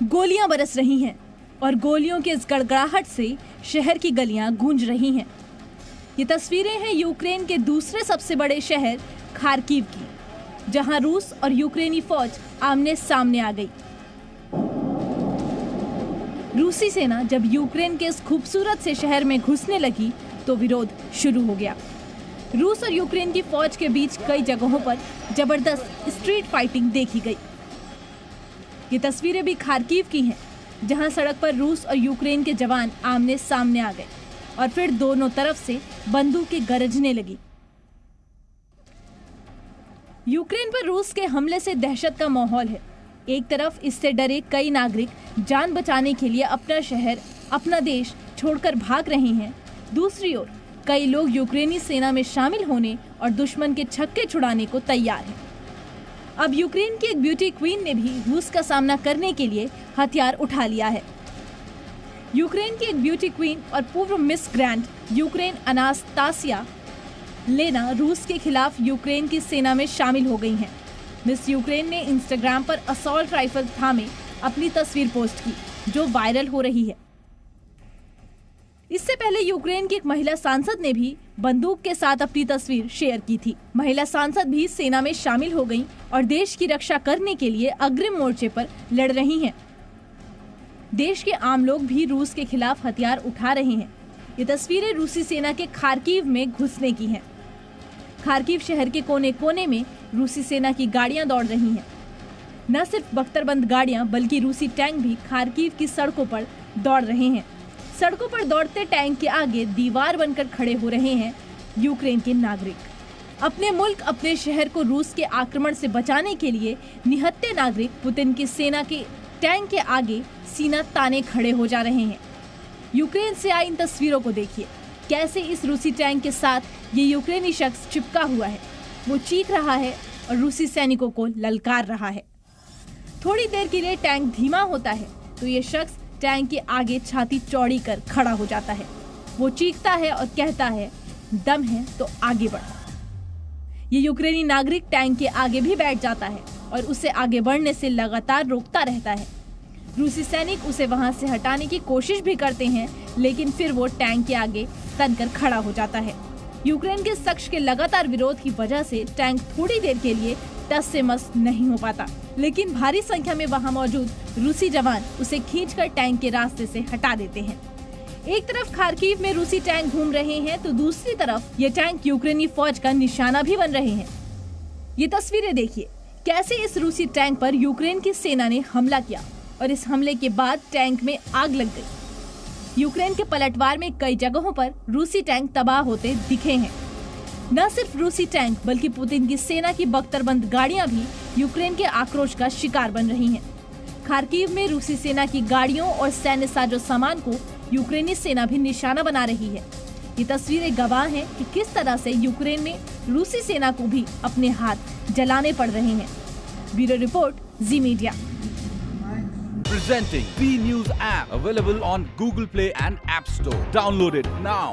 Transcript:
गोलियां बरस रही हैं और गोलियों के इस गड़गड़ाहट से शहर की गलियां गूंज रही हैं। ये तस्वीरें हैं यूक्रेन के दूसरे सबसे बड़े शहर खार्किव की, जहां रूस और यूक्रेनी फौज आमने सामने आ गई। रूसी सेना जब यूक्रेन के इस खूबसूरत से शहर में घुसने लगी तो विरोध शुरू हो गया। रूस और यूक्रेन की फौज के बीच कई जगहों पर जबरदस्त स्ट्रीट फाइटिंग देखी गई। ये तस्वीरें भी खार्किव की हैं, जहां सड़क पर रूस और यूक्रेन के जवान आमने सामने आ गए और फिर दोनों तरफ से बंदूकें गरजने लगी। यूक्रेन पर रूस के हमले से दहशत का माहौल है। एक तरफ इससे डरे कई नागरिक जान बचाने के लिए अपना शहर, अपना देश छोड़कर भाग रहे हैं। दूसरी ओर कई लोग यूक्रेनी सेना में शामिल होने और दुश्मन के छक्के छुड़ाने को तैयार हैं। अब यूक्रेन की एक ब्यूटी क्वीन ने भी रूस का सामना करने के लिए हथियार उठा लिया है। यूक्रेन की एक ब्यूटी क्वीन और पूर्व मिस ग्रैंड यूक्रेन अनास्तासिया लेना रूस के खिलाफ यूक्रेन की सेना में शामिल हो गई हैं। मिस यूक्रेन ने इंस्टाग्राम पर असॉल्ट राइफल थामे अपनी तस्वीर पोस्ट की, जो वायरल हो रही है। इससे पहले यूक्रेन की एक महिला सांसद ने भी बंदूक के साथ अपनी तस्वीर शेयर की थी। महिला सांसद भी सेना में शामिल हो गईं और देश की रक्षा करने के लिए अग्रिम मोर्चे पर लड़ रही हैं। देश के आम लोग भी रूस के खिलाफ हथियार उठा रहे हैं। ये तस्वीरें रूसी सेना के खार्किव में घुसने की हैं। खार्किव शहर के कोने कोने में रूसी सेना की गाड़ियां दौड़ रही हैं। न सिर्फ बख्तरबंद गाड़ियां बल्कि रूसी टैंक भी खार्किव की सड़कों पर दौड़ रहे हैं। सड़कों पर दौड़ते टैंक के आगे दीवार बनकर खड़े हो रहे हैं यूक्रेन के नागरिक। अपने मुल्क, अपने शहर को रूस के आक्रमण से बचाने के लिए निहत्थे नागरिक पुतिन की सेना के टैंक के आगे सीना ताने खड़े हो जा रहे हैं। यूक्रेन से आई इन तस्वीरों को देखिए, कैसे इस रूसी टैंक के साथ ये यूक्रेनी शख्स चिपका हुआ है। वो चीख रहा है और रूसी सैनिकों को ललकार रहा है। थोड़ी देर के लिए टैंक धीमा होता है तो ये शख्स टैंक के आगे छाती चौड़ी कर खड़ा हो जाता है। वो चीखता है और कहता है, दम है तो आगे बढ़। ये यूक्रेनी नागरिक टैंक के आगे भी बैठ जाता है और उसे आगे बढ़ने से लगातार रोकता रहता है। रूसी सैनिक उसे वहां से हटाने की कोशिश भी करते हैं, लेकिन फिर वो टैंक के आगे तनकर खड़ा हो जाता है। यूक्रेन के शख्स के लगातार विरोध की वजह से टैंक थोड़ी देर के लिए टस से मस नहीं हो पाता, लेकिन भारी संख्या में वहां मौजूद रूसी जवान उसे खींचकर टैंक के रास्ते से हटा देते हैं। एक तरफ खार्किव में रूसी टैंक घूम रहे हैं तो दूसरी तरफ ये टैंक यूक्रेनी फौज का निशाना भी बन रहे हैं। ये तस्वीरें देखिए, कैसे इस रूसी टैंक पर यूक्रेन की सेना ने हमला किया और इस हमले के बाद टैंक में आग लग गई। यूक्रेन के पलटवार में कई जगहों पर रूसी टैंक तबाह होते दिखे हैं। न सिर्फ रूसी टैंक बल्कि पुतिन की सेना की बख्तरबंद गाड़ियां भी यूक्रेन के आक्रोश का शिकार बन रही हैं। खार्किव में रूसी सेना की गाड़ियों और सैन्य साजो सामान को यूक्रेनी सेना भी निशाना बना रही है। ये तस्वीरें गवाह हैं कि किस तरह से यूक्रेन में रूसी सेना को भी अपने हाथ जलाने पड़ रहे हैं। Bureau report, ji media. Presenting B News app, available on Google Play and App Store. Download it now.